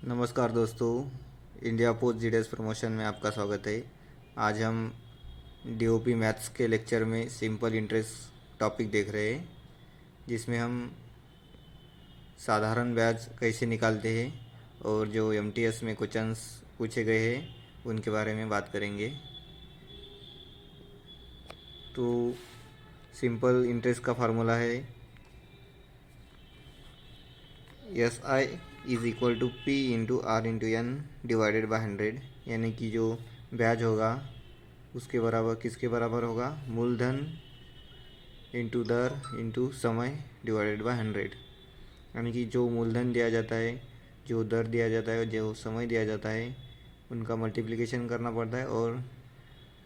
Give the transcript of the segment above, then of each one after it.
नमस्कार दोस्तों, India post GDS promotion में आपका स्वागत है। आज हम डीओपी मैथ्स के लेक्चर में सिंपल इंटरेस्ट टॉपिक देख रहे हैं, जिसमें हम साधारण ब्याज कैसे निकालते हैं और जो एमटीएस में क्वेश्चंस पूछे गए हैं उनके बारे में बात करेंगे। तो सिंपल इंटरेस्ट का फार्मूला है S I is equal to P into R into N divided by 100, यानी कि जो ब्याज होगा उसके बराबर किसके बराबर होगा, मूलधन इंटू दर इंटू समय डिवाइडेड बाय 100। यानी कि जो मूलधन दिया जाता है, जो दर दिया जाता है और जो समय दिया जाता है उनका मल्टीप्लिकेशन करना पड़ता है और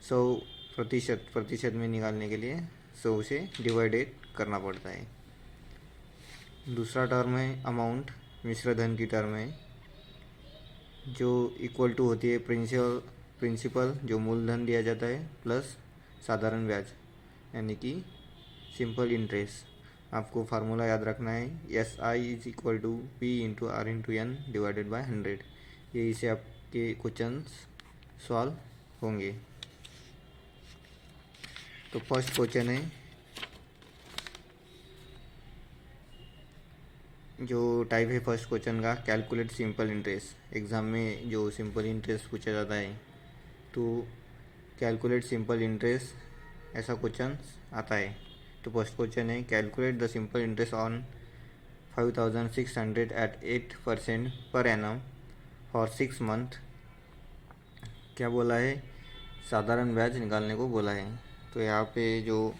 100% में निकालने के लिए 100 से डिवाइडेड करना पड़ता है। दूसरा टर्म है अमाउंट, मिश्र धन की टर्म है, जो इक्वल टू होती है प्रिंसिपल जो मूलधन दिया जाता है प्लस साधारण ब्याज यानी कि सिंपल इंटरेस्ट। आपको फार्मूला याद रखना है S I is equal to P into R into N divided by 100। ये इसे आपके क्वेश्चन सॉल्व होंगे। तो फर्स्ट क्वेश्चन है, जो टाइप है फर्स्ट क्वेश्चन का, कैलकुलेट सिंपल इंटरेस्ट। एग्ज़ाम में जो सिंपल इंटरेस्ट पूछा जाता है तो कैलकुलेट सिंपल इंटरेस्ट ऐसा क्वेश्चन आता है। तो फर्स्ट क्वेश्चन है, calculate the simple interest on 5600 at 8% per annum for 6 month. क्या बोला है, साधारण ब्याज निकालने को बोला है। तो यहाँ पे जो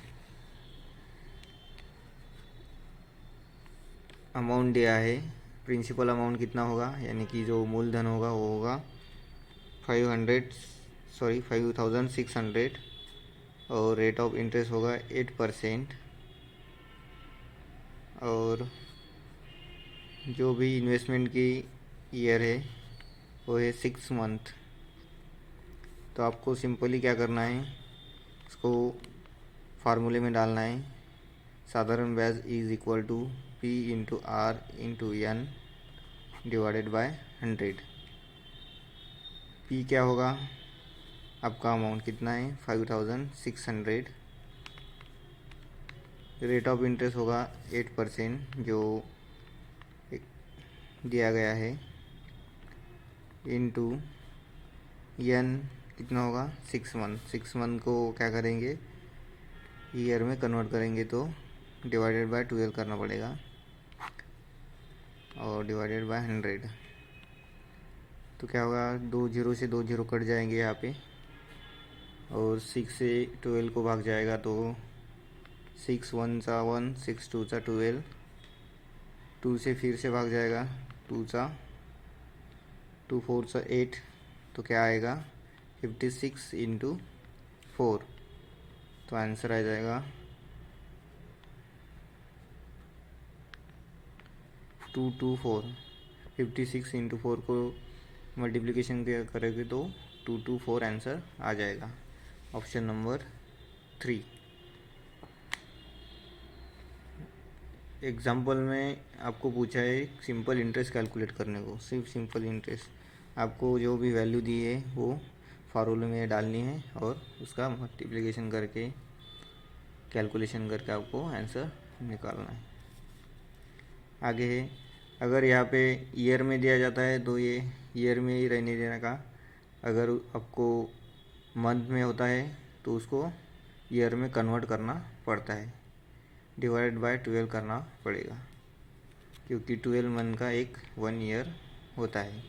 अमाउंट दिया है, प्रिंसिपल अमाउंट कितना होगा, यानी कि जो मूलधन होगा वो होगा 5600 और रेट ऑफ इंटरेस्ट होगा 8%। और जो भी इन्वेस्टमेंट की ईयर है वो है 6 मंथ। तो आपको सिंपली क्या करना है, इसको फार्मूले में डालना है। साधारण ब्याज is equal to P into R into N divided by 100। P क्या होगा, आपका अमाउंट कितना है 5600। रेट ऑफ इंटरेस्ट होगा 8% जो दिया गया है, इनटू एन कितना होगा 6 मंथ। 6 मंथ को क्या करेंगे, ईयर में कन्वर्ट करेंगे तो डिवाइडेड बाय 12 करना पड़ेगा और डिवाइडेड बाय 100। तो क्या होगा, 2 जीरो से 2 जीरो कट जाएंगे यहाँ पे और 6 से 12 को भाग जाएगा तो 6 1 सा 1, 6 2 सा 12, 2 से फिर से भाग जाएगा 2 सा 2 4 सा 8। तो क्या आएगा 56 इंटू 4। तो आंसर आ जाएगा 224। 56 इंटू 4 को मल्टीप्लिकेशन करेंगे तो 224 आंसर आ जाएगा। Option number 3। एग्जाम्पल में आपको पूछा है सिंपल इंटरेस्ट कैलकुलेट करने को। सिर्फ सिंपल इंटरेस्ट आपको जो भी वैल्यू दी है वो फार्मूले में डालनी है और उसका मल्टीप्लिकेशन करके कैलकुलेशन करके आपको आंसर निकालना है। आगे है, अगर यहाँ पे ईयर में दिया जाता है तो ये ईयर में ही रहने देने का। अगर आपको मंथ में होता है तो उसको ईयर में कन्वर्ट करना पड़ता है, डिवाइड बाय 12 करना पड़ेगा, क्योंकि 12 मंथ का एक 1 ईयर होता है।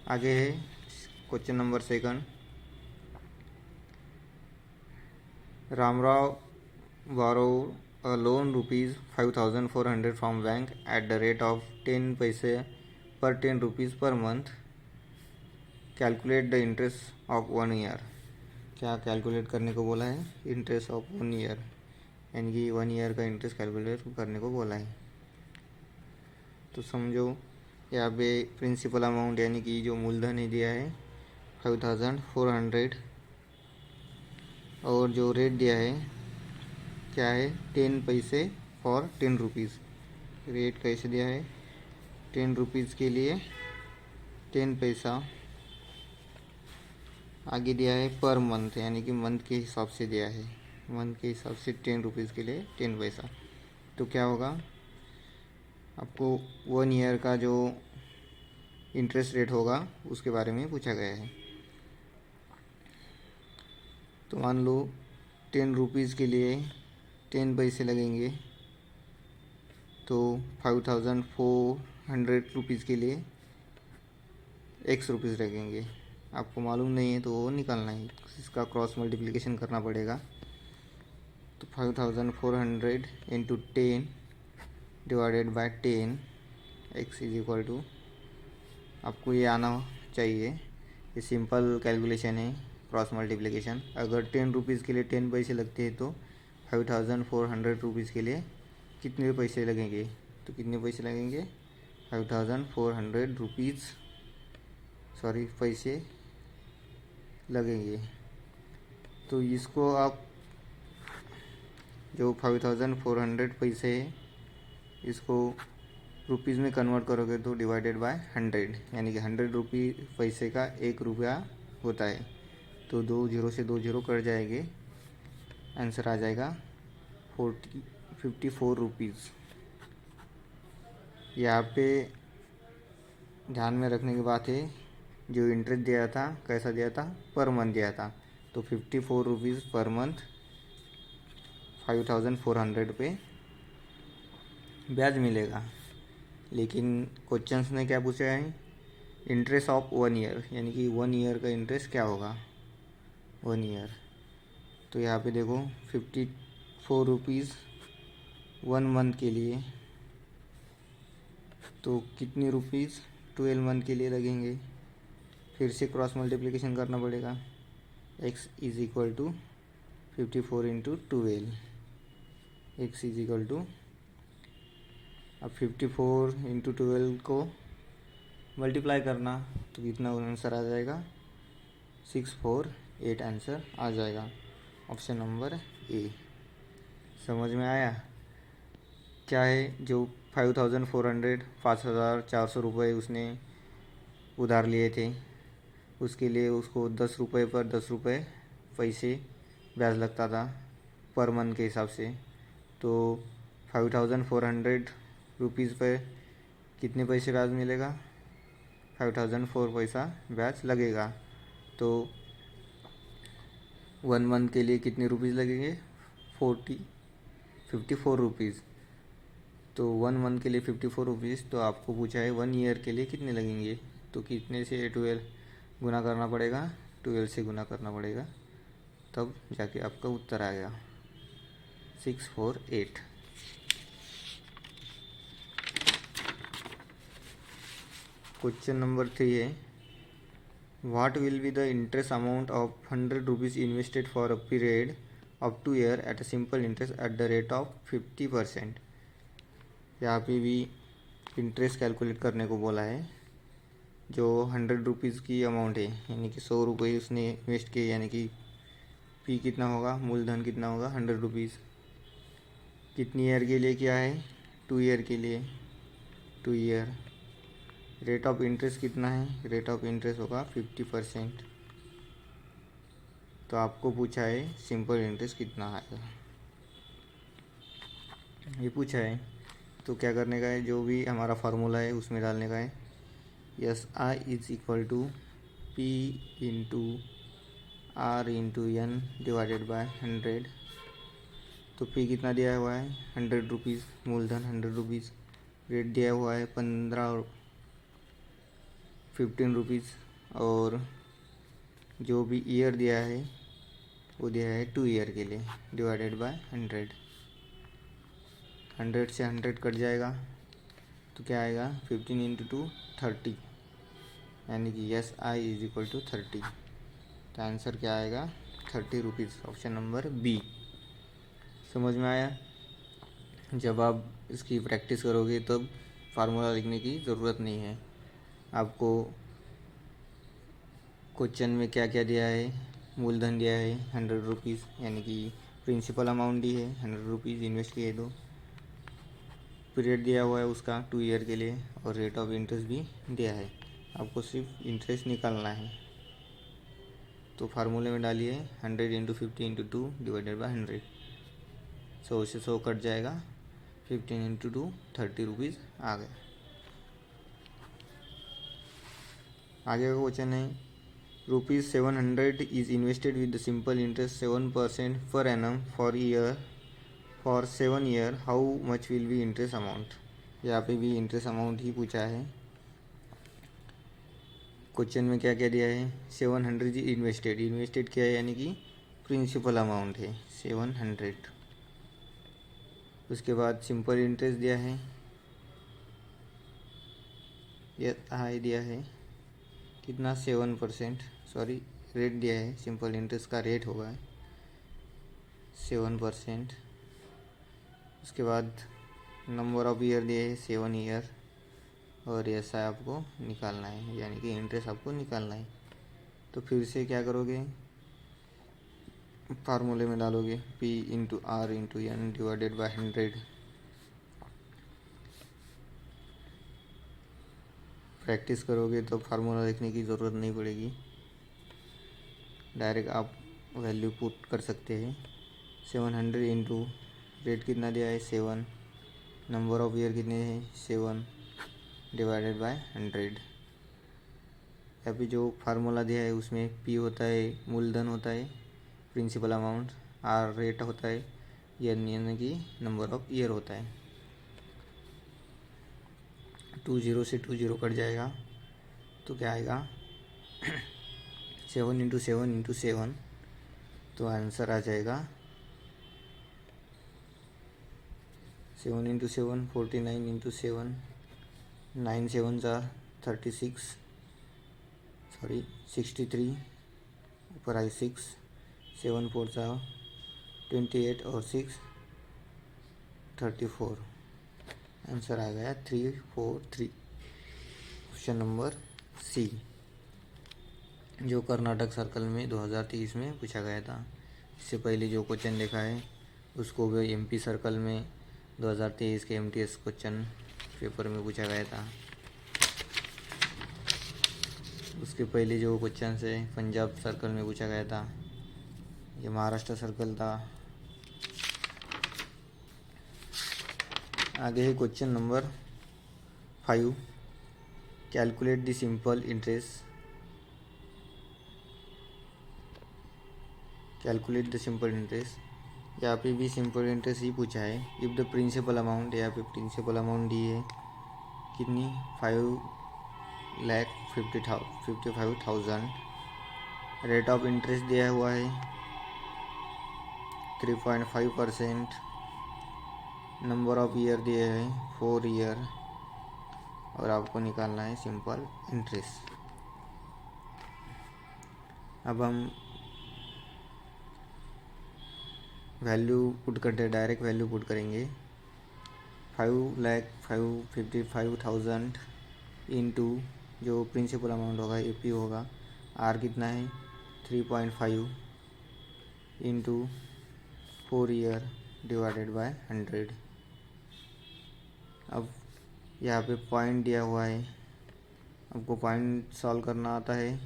आगे है question number 2। Ramrao borrow a loan rupees 5400 from bank at the rate of 10 पैसे per 10 rupees per month. Calculate the interest of 1 year। क्या कैलकुलेट करने को बोला है, इंटरेस्ट ऑफ 1 ईयर, यानी कि 1 ईयर का इंटरेस्ट कैलकुलेट करने को बोला है। तो समझो यहाँ पे प्रिंसिपल अमाउंट यानी कि जो मूलधन ही दिया है 5400 और जो रेट दिया है क्या है 10 पैसे फॉर 10 रुपीज़। रेट कैसे दिया है, 10 रुपीज़ के लिए 10 पैसा आगे दिया है पर मंथ, यानी कि मंथ के हिसाब से दिया है। मंथ के हिसाब से 10 रुपीज़ के लिए 10 पैसा। तो क्या होगा, आपको 1 ईयर का जो इंटरेस्ट रेट होगा उसके बारे में पूछा गया है। तो मान लो 10 रुपीज़ के लिए 10 पैसे लगेंगे, तो 5400 रुपीज़ के लिए x रुपीज़ लगेंगे। आपको मालूम नहीं है तो वो निकालना है, इसका क्रॉस मल्टीप्लिकेशन करना पड़ेगा। तो 5400 into 10 divided by 10 x is equal to, आपको ये आना चाहिए। ये सिंपल कैलकुलेशन है, क्रॉस मल्टीप्लिकेशन। अगर 10 रुपीज़ के लिए 10 पैसे लगते हैं तो 5400 रुपीज़ के लिए कितने पैसे लगेंगे, तो कितने पैसे लगेंगे 5400 रुपीज़, सॉरी पैसे लगेंगे। तो इसको आप जो 5400 पैसे है इसको रुपीज़ में कन्वर्ट करोगे तो डिवाइडेड बाय 100, यानी कि 100 रुपी पैसे का 1 रुपया होता है। तो 2 जीरो से 2 जीरो कट जाएंगे, आंसर आ जाएगा 54 रुपीज़। यहाँ पे ध्यान में रखने की बात है, जो इंटरेस्ट दिया था कैसा दिया था, पर मंथ दिया था। तो 54 रुपीज़ पर मंथ 5400 पे ब्याज मिलेगा। लेकिन क्वेश्चंस ने क्या पूछा है, इंटरेस्ट ऑफ 1 ईयर, यानी कि 1 ईयर का इंटरेस्ट क्या होगा 1 ईयर। तो यहाँ पे देखो 54 रुपीज़ 1 मंथ के लिए, तो कितनी रुपीज़ 12 मंथ के लिए लगेंगे। फिर से क्रॉस मल्टीप्लिकेशन करना पड़ेगा, x is equal to 54 into 12, x is equal to, अब 54 इंटू 12 को मल्टीप्लाई करना तो कितना आंसर आ जाएगा 648 आंसर आ जाएगा। Option number A. समझ में आया क्या है। जो 5400 रुपये उसने उधार लिए थे, उसके लिए उसको 10 रुपये पर 10 रुपये पैसे ब्याज लगता था पर मंथ के हिसाब से। तो 5400 रुपीज़ पर कितने पैसे ब्याज मिलेगा, 5004 पैसा ब्याज लगेगा। तो 1 मंथ के लिए कितने रुपीज़ लगेंगे 54 रुपीज़। तो 1 मंथ के लिए 54 रुपीज़। तो आपको पूछा है 1 ईयर के लिए कितने लगेंगे, तो कितने से 12 गुना करना पड़ेगा, 12 से गुना करना पड़ेगा, तब जाके आपका उत्तर आएगा 648। क्वेश्चन नंबर 3 है, what will be the interest amount of 100 rupees invested for a period of 2 year at a simple interest at the rate of 50%। यहाँ पे भी इंटरेस्ट कैलकुलेट करने को बोला है। जो 100 रुपीज़ की अमाउंट है, यानी कि 100 रुपये उसने इन्वेस्ट किए, यानी कि पी कितना होगा, मूलधन कितना होगा 100 रुपीज़। कितनी ईयर के लिए किया है 2 ईयर के लिए, 2 ईयर। रेट ऑफ इंटरेस्ट कितना है, रेट ऑफ इंटरेस्ट होगा 50%। तो आपको पूछा है सिंपल इंटरेस्ट कितना आएगा, ये पूछा है। तो क्या करने का है, जो भी हमारा फार्मूला है उसमें डालने का है। S I is equal to P into R into N divided by 100। तो पी कितना दिया हुआ है 100 रुपीज़, मूलधन 100 रुपीज़, रेट दिया हुआ है 15 रुपीज़, और जो भी ईयर दिया है वो दिया है 2 ईयर के लिए, डिवाइडेड बाय 100। 100 से 100 कट जाएगा तो क्या आएगा 15 इंटू 2 30, यानी कि S I is equal to 30। तो आंसर क्या आएगा 30 रुपीज़, ऑप्शन नंबर बी। समझ में आया। जब आप इसकी प्रैक्टिस करोगे तब फार्मूला लिखने की ज़रूरत नहीं है। आपको क्वेश्चन में क्या क्या दिया है, मूलधन दिया है 100 रुपीज़, यानी कि प्रिंसिपल अमाउंट दी है 100 रुपीज़ इन्वेस्ट किए, तो पीरियड दिया हुआ है उसका 2 ईयर के लिए, और रेट ऑफ इंटरेस्ट भी दिया है। आपको सिर्फ इंटरेस्ट निकालना है। तो फार्मूले में डालिए 100 इंटू 50 इंटू 2 डिवाइडेड बाई 100। 100 से 100 कट जाएगा, 15 इंटू 2 30 रुपीज़ आ गया। आगे का क्वेश्चन है ₹700 is invested with the simple interest 7% per annum for 7 year, how much will be interest amount. यहाँ पे भी इंटरेस्ट अमाउंट ही पूछा है। क्वेश्चन में क्या क्या दिया है, 700 इन्वेस्टेड किया है, यानी कि प्रिंसिपल अमाउंट है 700। उसके बाद सिंपल इंटरेस्ट दिया है, ये दिया है कितना 7%, सॉरी रेट दिया है, सिंपल इंटरेस्ट का रेट होगा 7%। उसके बाद नंबर ऑफ ईयर दिए है 7 ईयर, और ऐसा आपको निकालना है, यानी कि इंटरेस्ट आपको निकालना है। तो फिर से क्या करोगे, फार्मूले में डालोगे P into R into N divided by 100। Practice करोगे तो फार्मूला लिखने की ज़रूरत नहीं पड़ेगी, डायरेक्ट आप वैल्यू पुट कर सकते हैं। 700 इंटू रेट कितना दिया है 7, नंबर ऑफ ईयर कितने हैं 7 डिवाइडेड बाय 100। यहाँ पे जो फार्मूला दिया है उसमें P होता है मूलधन होता है, प्रिंसिपल अमाउंट, R रेट होता है, एन यानी कि नंबर ऑफ ईयर होता है। 20 से 20 कट जाएगा तो क्या आएगा 7 इंटू 7 इंटू 7, तो आंसर आ जाएगा 7 इंटू 7 49 इंटू 7, 9 7 जा 36, सॉरी 63, ऊपर आई 6, 7 4 जा 28 और 6 34, आंसर आ गया 343। क्वेश्चन नंबर सी, जो कर्नाटक सर्कल में 2023 में पूछा गया था। इससे पहले जो क्वेश्चन देखा है उसको भी एमपी सर्कल में 2023 के एमटीएस क्वेश्चन पेपर में पूछा गया था। उसके पहले जो क्वेश्चन है पंजाब सर्कल में पूछा गया था, ये महाराष्ट्र सर्कल था। आगे है question number 5, calculate the simple interest. Calculate the simple interest, यहाँ पे भी सिंपल इंटरेस्ट ही पूछा है। इफ़ द प्रिंसिपल अमाउंट, यहाँ पे प्रिंसिपल अमाउंट दी है कितनी 5,55,000। रेट ऑफ इंटरेस्ट दिया हुआ है 3.5%। नंबर ऑफ ईयर दिए हैं 4 ईयर, और आपको निकालना है सिंपल इंटरेस्ट। अब हम वैल्यू पुट करते हैं, डायरेक्ट वैल्यू पुट करेंगे 5,55,000 इंटू जो प्रिंसिपल अमाउंट होगा AP होगा, R कितना है 3.5 इंटू 4 ईयर डिवाइडेड बाय 100। अब यहाँ पे पॉइंट दिया हुआ है, आपको पॉइंट सॉल्व करना आता है,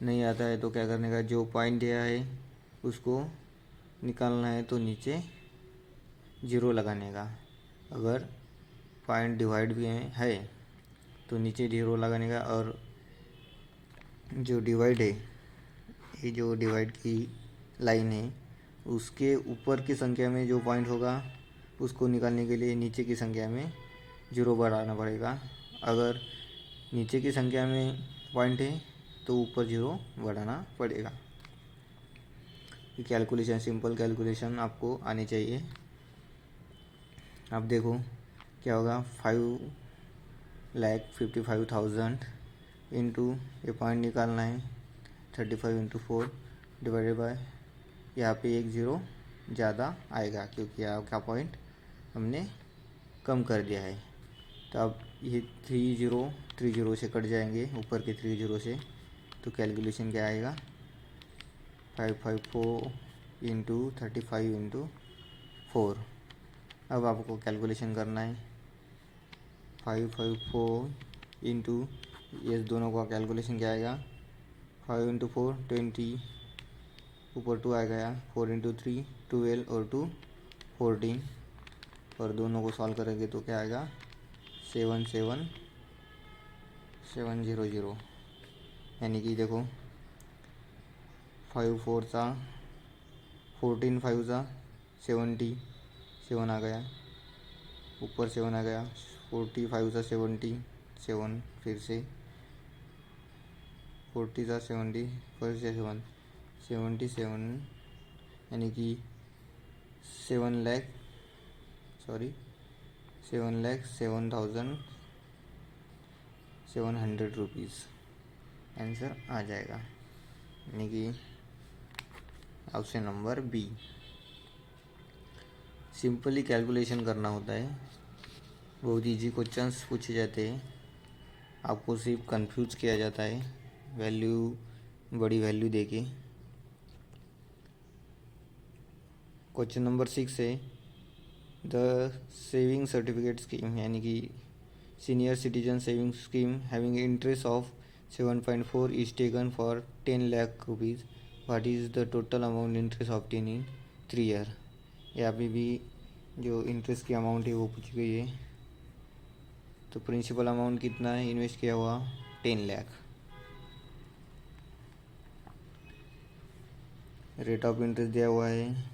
नहीं आता है तो क्या करने का, जो पॉइंट दिया है उसको निकालना है तो नीचे 0 लगाने का। अगर पॉइंट डिवाइड भी है तो नीचे 0 लगाने का, और जो डिवाइड है, ये जो डिवाइड की लाइन है उसके ऊपर की संख्या में जो पॉइंट होगा उसको निकालने के लिए नीचे की संख्या में 0 बढ़ाना पड़ेगा। अगर नीचे की संख्या में पॉइंट है तो ऊपर 0 बढ़ाना पड़ेगा। कैलकुलेशन, सिंपल कैलकुलेशन आपको आनी चाहिए। अब देखो क्या होगा, 5,55,000 इंटू ये पॉइंट निकालना है 35 इंटू 4 डिवाइडेड बाय, यहाँ पे 1 0 ज़्यादा आएगा क्योंकि आपका पॉइंट हमने कम कर दिया है। तो अब ये 3 0 से कट जाएंगे, ऊपर के 3 0 से, तो कैलकुलेशन क्या आएगा 554 इंटू 35 इंटू 4। अब आपको कैलकुलेशन करना है 554 इंटू ये दोनों का कैलकुलेशन क्या आएगा, 5 × 4 20, ऊपर 2 आ गया, 4 × 3 12 और 2 14, और दोनों को सॉल्व करेंगे तो क्या आएगा 77700, यानी कि देखो 5 4 सा 14, 5 सा 70, 7 आ गया, ऊपर 7 आ गया, 45 सा 70, 7 फिर से 40 सा 70, फिर से 7 77, यानी कि 7,07,700 रुपीज़ आंसर आ जाएगा, यानी कि option number B. Simply calculation करना होता है, बहुत इजी क्वेश्चंस पूछे जाते हैं, आपको सिर्फ कंफ्यूज किया जाता है बड़ी वैल्यू देके। क्वेश्चन नंबर 6 है, द सेविंग सर्टिफिकेट स्कीम, यानी कि senior citizen saving scheme having interest of 7.4 is taken for 10 lakh rupees, what is the total amount interest obtain in 3 year. यहाँ पे भी जो इंटरेस्ट की अमाउंट है वो पूछी गई है। तो प्रिंसिपल अमाउंट कितना है इन्वेस्ट किया हुआ, 10 लाख। रेट ऑफ इंटरेस्ट दिया हुआ है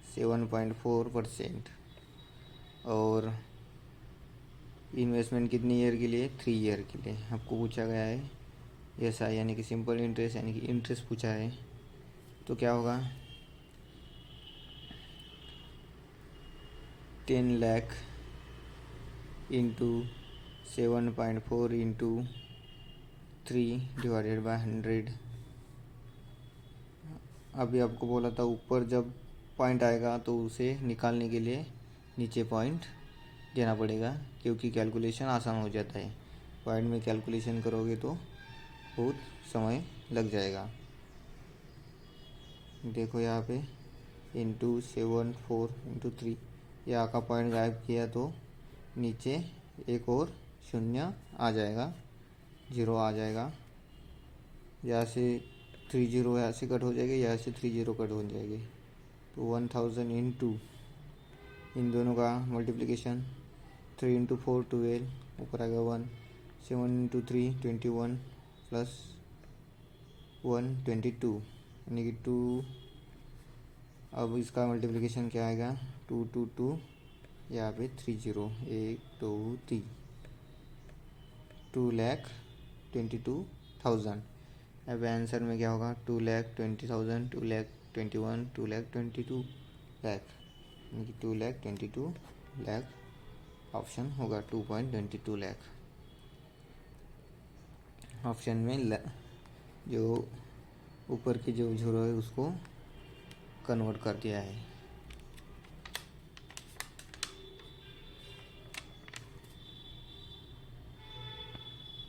7.4%, और इन्वेस्टमेंट कितनी ईयर के लिए, 3 ईयर के लिए आपको पूछा गया है। ऐसा यानी कि सिंपल इंटरेस्ट यानी कि इंटरेस्ट पूछा है, तो क्या होगा 10 lakh into 7.4 into 3 divided by 100। अभी आपको बोला था ऊपर जब पॉइंट आएगा तो उसे निकालने के लिए नीचे पॉइंट देना पड़ेगा, क्योंकि कैलकुलेशन आसान हो जाता है। पॉइंट में कैलकुलेशन करोगे तो बहुत समय लग जाएगा। देखो यहाँ पे इंटू 7.4 × 3, यहाँ का पॉइंट गायब किया तो नीचे एक और शून्य आ जाएगा, 0 आ जाएगा। यहाँ से 30 यहाँ से कट हो जाएगी, यहाँ से 30 कट हो जाएगी, तो 1000 इंटू इन दोनों का मल्टीप्लिकेशन 3 × 4 12, ऊपर आ गया 1, 7 × 3 21 प्लस 1 22, यानी कि 2। अब इसका मल्टीप्लिकेशन क्या आएगा 2 2 2, यहाँ पे 30 1 2 3, 2,22,000। अब आंसर में क्या होगा 2,20,000, 2,21,000, 2,22,000, यानी कि 2,22,000 ऑप्शन होगा 2.22 लाख। ऑप्शन में जो ऊपर की जो जीरो है उसको कन्वर्ट कर दिया है।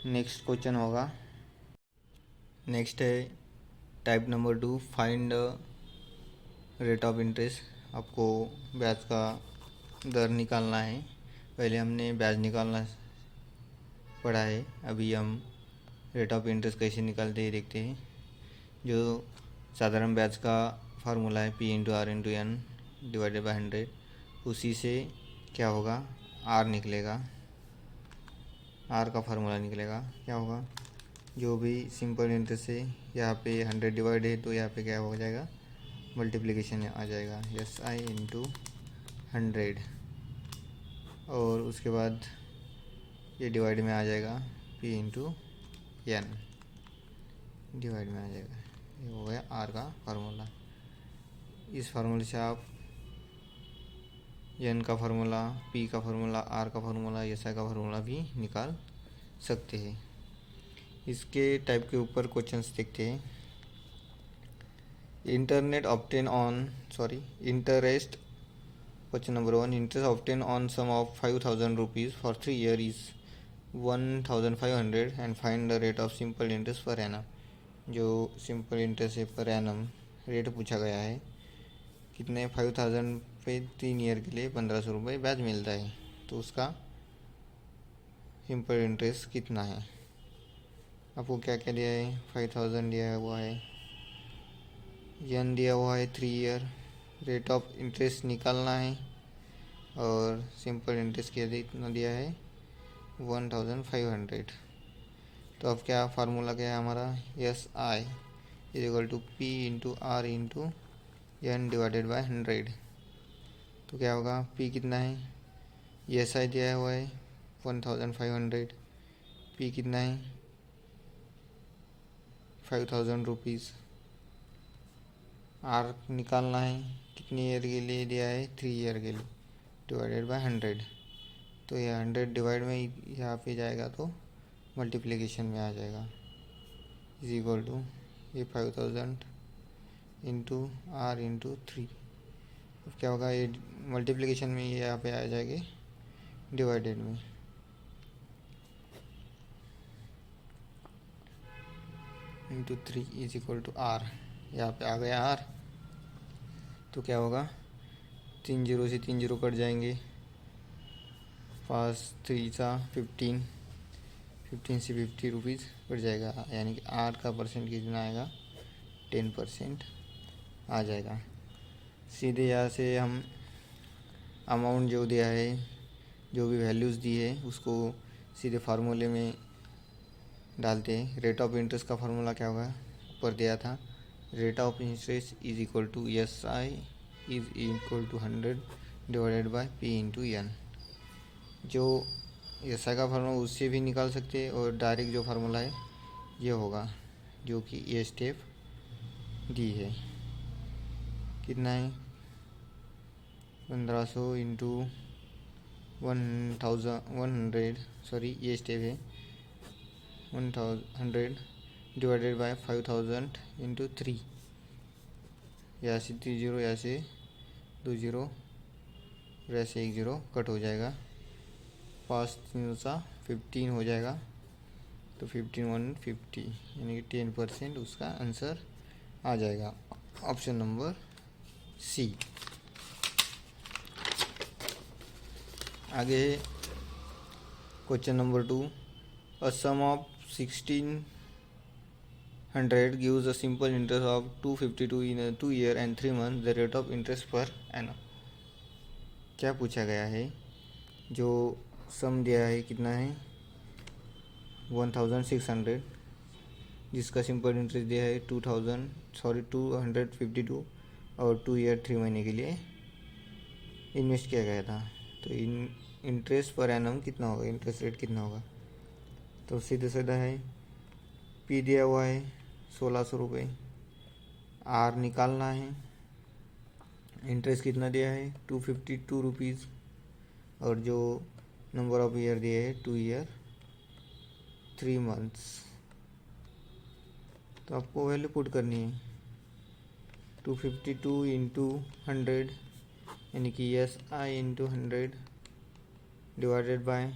नेक्स्ट क्वेश्चन होगा, नेक्स्ट है type number 2, find rate of interest. आपको ब्याज का दर निकालना है। पहले हमने ब्याज निकालना पढ़ा है, अभी हम रेट ऑफ इंटरेस्ट कैसे निकालते हैं देखते हैं। जो साधारण ब्याज का फार्मूला है P/R/N डिवाइडेड बाय 100, उसी से क्या होगा R निकलेगा, R का फार्मूला निकलेगा। क्या होगा, जो भी सिंपल इंटरेस्ट है यहाँ पे 100 डिवाइड है तो यहाँ पे क्या हो जाएगा मल्टीप्लिकेशन आ जाएगा, SI × 100, और उसके बाद ये डिवाइड में आ जाएगा P/N डिवाइड में आ जाएगा। ये हो गया R का फार्मूला। इस फार्मूले से आप N का फार्मूला, P का फार्मूला, R का फार्मूला, SI का फार्मूला भी निकाल सकते हैं। इसके टाइप के ऊपर क्वेश्चंस देखते हैं। Interest question number 1, interest obtain on sum of 5,000 rupees for 3 year is 1,500 and find the rate of simple interest per annum. जो सिंपल इंटरेस्ट है पर एनम रेट पूछा गया है, कितने 5,000 पे 3 ईयर के लिए 1,500 रुपये ब्याज मिलता है, तो उसका सिंपल इंटरेस्ट कितना है। आपको क्या क्या दिया है, 5000 दिया हुआ है, यन दिया हुआ है 3 ईयर, रेट ऑफ इंटरेस्ट निकालना है और सिंपल इंटरेस्ट कितना दिया है 1500। तो अब क्या फार्मूला क्या है हमारा, S I is equal to P into R into N divided by 100। तो क्या होगा, पी कितना है, एस आई दिया हुआ है 1500, पी कितना है 5000 रुपीज़, आर निकालना है कितनी ईयर के लिए दिया है 3 ईयर के लिए, डिवाइडेड बाय 100। तो ये 100 डिवाइड में यहाँ पे जाएगा तो मल्टीप्लिकेशन में आ जाएगा, इज इक्वल टू ये 5000 इंटू आर इंटू 3। अब क्या होगा, ये मल्टीप्लिकेशन में ये यहाँ पे आ जाएगी डिवाइडेड में, into 3 is equal to R, यहाँ पे आ गया आर। तो क्या होगा, 3 जीरो से 3 जीरो कट जाएंगे, 5 3 सा 15, 15 से 50 रुपीज़ कट जाएगा, यानी कि आर का परसेंट कितना आएगा 10% आ जाएगा। सीधे यहाँ से हम अमाउंट जो दिया है, जो भी वैल्यूज़ दी है उसको सीधे फार्मूले में डालते हैं। रेट ऑफ इंटरेस्ट का फार्मूला क्या होगा, ऊपर दिया था, rate of interest is equal to S I is equal to 100 divided by P into N. जो एस आई का फार्मूला उससे भी निकाल सकते हैं और डायरेक्ट जो फार्मूला है ये होगा, जो कि ये स्टेप दी है, कितना है 1500 इंटू 100, सॉरी ये स्टेप है 100 डिवाइडेड बाय 5000 इंटू 3, यहाँ से 3 जीरो, यहाँ से 2 जीरो, यहाँ से 1 जीरो कट हो जाएगा, 5 3 सा 15 हो जाएगा। तो 15 150 यानी कि 10% उसका आंसर आ जाएगा, ऑप्शन नंबर सी। आगे question number 2, a sum of 1600 gives a simple interest of 252 in a 2 year and 3 months, the rate of interest per annum। क्या पूछा गया है, जो सम दिया है कितना है 1600, जिसका सिंपल इंटरेस्ट दिया है 252 और 2 ईयर 3 महीने के लिए इन्वेस्ट किया गया था। तो इंटरेस्ट पर एनम कितना होगा, इंटरेस्ट रेट कितना होगा। तो सीधे सीधा है, पी दिया हुआ है 1600 रुपये, आर निकालना है, इंटरेस्ट कितना दिया है 252 रुपीज़, और जो नंबर ऑफ ईयर दिए है 2 ईयर 3 मंथ्स। तो आपको वैल्यू पुट करनी है 252 इंटू 100 यानी कि S I into 100 divided bye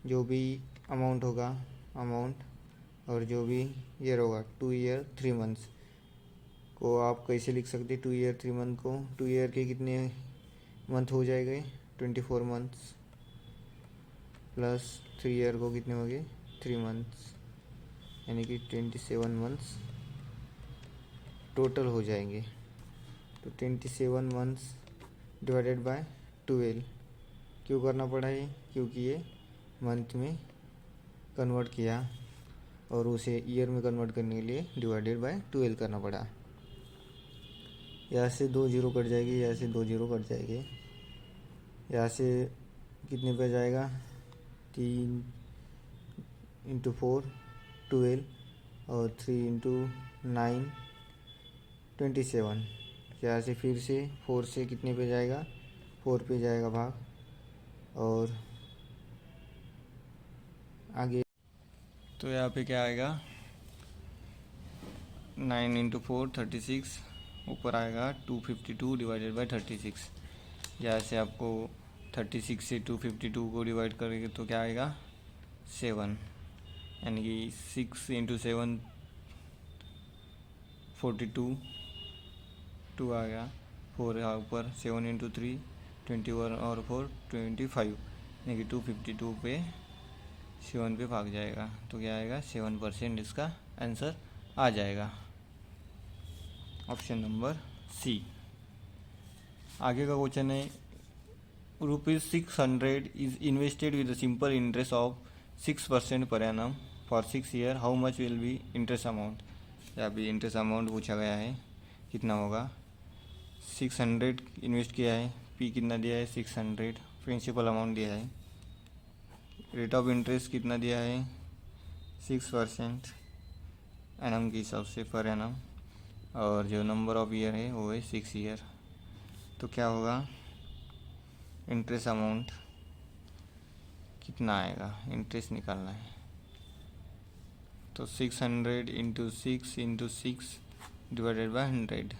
जो भी अमाउंट होगा अमाउंट, और जो भी ईयर होगा 2 ईयर 3 मंथ्स को आप कैसे लिख सकते, 2 ईयर 3 मंथ को 2 ईयर के कितने मंथ हो जाएंगे 24 मंथ्स, प्लस 3 ईयर को कितने हो गए 3 मंथ्स, यानी कि 27 मंथ्स टोटल हो जाएंगे। तो 27 मंथ्स डिवाइडेड बाय 12 क्यों करना पड़ा है, क्योंकि ये मंथ में कन्वर्ट किया और उसे ईयर में कन्वर्ट करने के लिए डिवाइडेड बाय 12 करना पड़ा। यहाँ से 2 जीरो कट जाएगी, यहाँ से 2 जीरो कट जाएंगे, यहाँ से कितने पे जाएगा 3 इंटू 4 12 और 3 इंटू 9 27, यहाँ से फिर से 4 से कितने पे जाएगा 4 पे जाएगा भाग, और आगे तो यहाँ पे क्या आएगा 9 इंटू 4 36, ऊपर आएगा 252 डिवाइडेड बाई 36। यहाँ से आपको 36 से 252 को डिवाइड करेंगे तो क्या आएगा 7, यानी कि 6 इंटू 7 42, 2 आ गया, 4 है ऊपर, 7 इंटू 3 21 और 4 25, यानी कि 252 पे 7 पे भाग जाएगा तो क्या आएगा 7% इसका आंसर आ जाएगा। Option number C. आगे का क्वेश्चन है ₹600 is invested with a simple interest of 6% per annum for 6 years. How much will be interest amount? या भी इंटरेस्ट अमाउंट पूछा गया है कितना होगा। 600 इन्वेस्ट किया है, पी कितना दिया है 600, प्रिंसिपल अमाउंट दिया है, रेट ऑफ इंटरेस्ट कितना दिया है 6% एनम के हिसाब से पर एनम, और जो नंबर ऑफ ईयर है वो है 6 ईयर। तो क्या होगा इंटरेस्ट अमाउंट कितना आएगा, इंटरेस्ट निकालना है। तो 600 इंटू 6 डिवाइडेड बाय 100,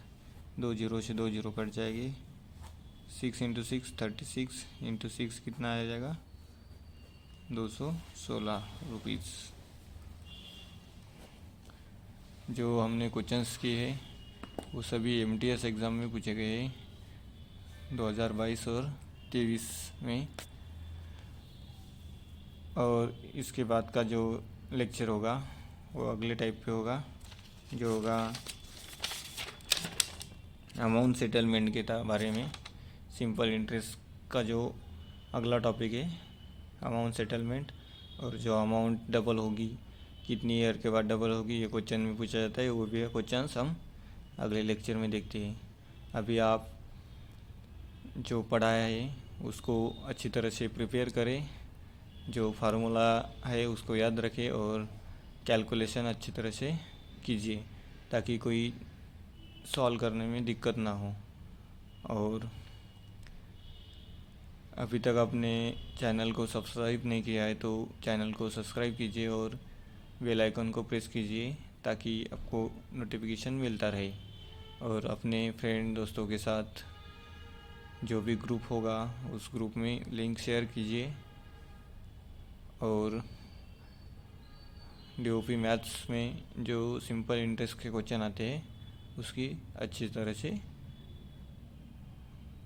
2 जीरो से 2 जीरो कट जाएगी। 6 इंटू 6 36 इंटू 6 कितना आ जाएगा 216 रुपीज़। जो हमने क्वेश्चंस किए हैं वो सभी MTS एग्ज़ाम में पूछे गए हैं 2022 और 23 में। और इसके बाद का जो लेक्चर होगा वो अगले टाइप पे होगा, जो होगा अमाउंट सेटलमेंट के बारे में। सिंपल इंटरेस्ट का जो अगला टॉपिक है अमाउंट सेटलमेंट, और जो अमाउंट डबल होगी कितनी ईयर के बाद डबल होगी ये क्वेश्चन में पूछा जाता है, वो भी क्वेश्चन हम अगले लेक्चर में देखते हैं। अभी आप जो पढ़ाया है उसको अच्छी तरह से प्रिपेयर करें, जो फार्मूला है उसको याद रखें और कैलकुलेशन अच्छी तरह से कीजिए ताकि कोई सॉल्व करने में दिक्कत ना हो। और अभी तक आपने चैनल को सब्सक्राइब नहीं किया है तो चैनल को सब्सक्राइब कीजिए और बेल आइकन को प्रेस कीजिए ताकि आपको नोटिफिकेशन मिलता रहे। और अपने फ्रेंड दोस्तों के साथ जो भी ग्रुप होगा उस ग्रुप में लिंक शेयर कीजिए। और DOP मैथ्स में जो सिंपल इंटरेस्ट के क्वेश्चन आते हैं उसकी अच्छी तरह से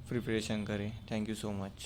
प्रिपरेशन करें। Thank you so much.